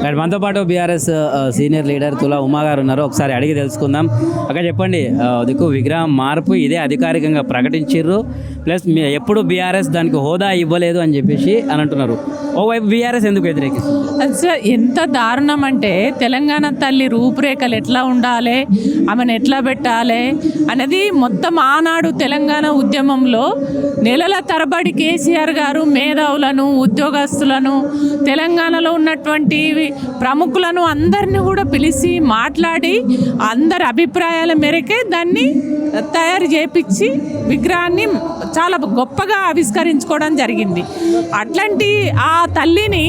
Right, మనతో పాటు BRS senior leader తులా ఉమా గారు ఉన్నారు. ఒకసారి అడిగి తెలుసుకుందాం. అక్కడ చెప్పండి, దిక్కు విగ్రహం మార్పు ఇదే అధికారికంగా ప్రకటించారు. ప్లస్ ఎప్పుడు బీఆర్ఎస్ దానికి హోదా ఇవ్వలేదు అని చెప్పేసి అని అంటున్నారు. ఓవైపు బీఆర్ఎస్ ఎందుకు వ్యతిరేకిస్తుంది? సార్, ఎంత దారుణం అంటే తెలంగాణ తల్లి రూపురేఖలు ఎట్లా ఉండాలి, ఆమెను ఎట్లా పెట్టాలి అనేది మొత్తం ఆనాడు తెలంగాణ ఉద్యమంలో నెలల తరబడి కేసీఆర్ గారు మేధావులను, ఉద్యోగస్తులను, తెలంగాణలో ఉన్నటువంటి ప్రముఖులను అందరినీ కూడా పిలిచి మాట్లాడి అందరి అభిప్రాయాల మేరకే దాన్ని తయారు చేపించి విగ్రహాన్ని చాలా గొప్పగా ఆవిష్కరించుకోవడం జరిగింది. అట్లాంటి ఆ తల్లిని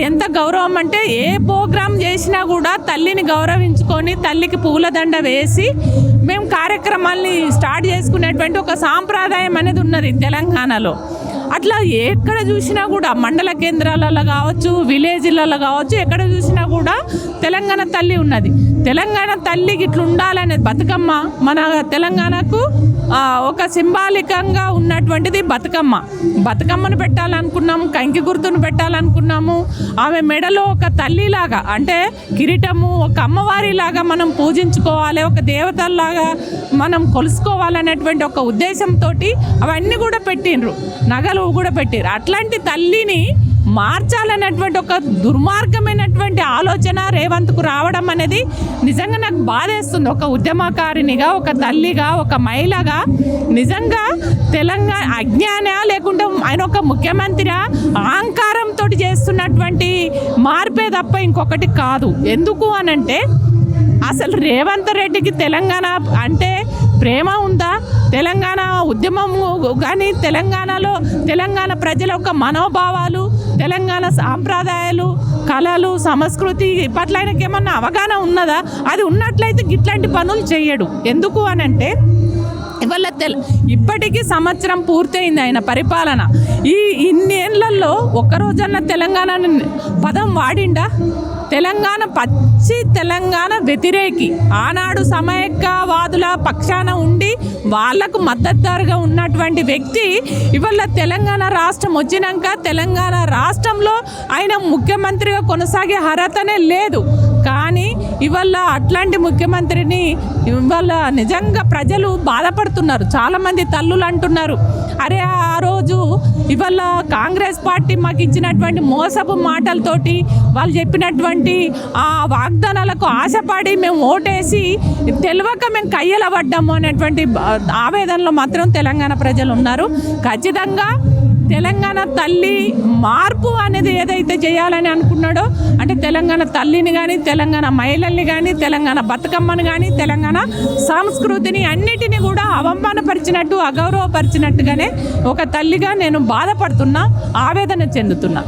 ఎంత గౌరవం అంటే ఏ ప్రోగ్రాం చేసినా కూడా తల్లిని గౌరవించుకొని తల్లికి పూలదండ వేసి మేము కార్యక్రమాల్ని స్టార్ట్ చేసుకునేటువంటి ఒక సాంప్రదాయం అనేది ఉన్నది తెలంగాణలో. అట్లా ఎక్కడ చూసినా కూడా మండల కేంద్రాలలో కావచ్చు, విలేజ్లలో కావచ్చు, ఎక్కడ చూసినా కూడా తెలంగాణ తల్లి ఉన్నది. తెలంగాణ తల్లికి ఇట్లా ఉండాలనేది బతుకమ్మ మన తెలంగాణకు ఒక సింబాలికంగా ఉన్నటువంటిది బతుకమ్మను పెట్టాలనుకున్నాము, కంకి గుర్తును పెట్టాలనుకున్నాము. ఆమె మెడలో ఒక తల్లిలాగా అంటే కిరీటము, ఒక అమ్మవారిలాగా మనం పూజించుకోవాలి, ఒక దేవతల్లాగా మనం కొలుసుకోవాలనేటువంటి ఒక ఉద్దేశంతో అవన్నీ కూడా పెట్టిండ్రు, నగలు కూడా పెట్టిర్రు. అట్లాంటి తల్లిని మార్చాలనేటువంటి ఒక దుర్మార్గమైనటువంటి ఆలోచన రేవంత్కు రావడం అనేది నిజంగా నాకు బాధేస్తుంది. ఒక ఉద్యమకారినిగా, ఒక తల్లిగా, ఒక మహిళగా నిజంగా తెలంగాణ అజ్ఞాన లేకుండా ఆయన ఒక ముఖ్యమంత్రి అహంకారంతో చేస్తున్నటువంటి మార్పే తప్ప ఇంకొకటి కాదు. ఎందుకు అనంటే అసలు రేవంత్ రెడ్డికి తెలంగాణ అంటే ప్రేమ ఉందా? తెలంగాణ ఉద్యమం కానీ తెలంగాణలో తెలంగాణ ప్రజల యొక్క మనోభావాలు, తెలంగాణ సాంప్రదాయాలు, కళలు, సంస్కృతి పట్ల ఆయనకి ఏమన్నా అవగాహన ఉన్నదా? అది ఉన్నట్లయితే ఇట్లాంటి పనులు చేయడు. ఎందుకు అనంటే ఇవాళ ఇప్పటికీ సంవత్సరం పూర్తయింది ఆయన పరిపాలన. ఇన్నేళ్లలో ఒక్కరోజన్న తెలంగాణ పదం వాడిండా? తెలంగాణ పచ్చి తెలంగాణ వ్యతిరేకి, ఆనాడు సమైక్యవాదుల పక్షాన ఉండి వాళ్లకు మద్దతుదారుగా ఉన్నటువంటి వ్యక్తి ఇవాళ తెలంగాణ రాష్ట్రం వచ్చినాక తెలంగాణ రాష్ట్రంలో ఆయన ముఖ్యమంత్రిగా కొనసాగే అర్హతనే లేదు. కానీ ఇవాళ అట్లాంటి ముఖ్యమంత్రిని ఇవాళ నిజంగా ప్రజలు బాధపడుతున్నారు. చాలామంది తల్లులు అంటున్నారు, అరే ఆ రోజు ఇవాళ కాంగ్రెస్ పార్టీ మాకు ఇచ్చినటువంటి మోసపు మాటలతోటి వాళ్ళు చెప్పినటువంటి ఆ వాగ్దానాలకు ఆశపడి మేము ఓటేసి తెలియక మేము కయ్యలబడ్డాము అనేటువంటి ఆవేదనలో మాత్రం తెలంగాణ ప్రజలు ఉన్నారు. ఖచ్చితంగా తెలంగాణ తల్లి మార్పు అనేది ఏదైతే చేయాలని అనుకున్నాడో అంటే తెలంగాణ తల్లిని కానీ, తెలంగాణ మహిళల్ని కానీ, తెలంగాణ బతుకమ్మని కానీ, తెలంగాణ సంస్కృతిని అన్నిటినీ కూడా అవమానపరిచినట్టు, అగౌరవపరిచినట్టుగానే ఒక తల్లిగా నేను బాధపడుతున్నా, ఆవేదన చెందుతున్నా.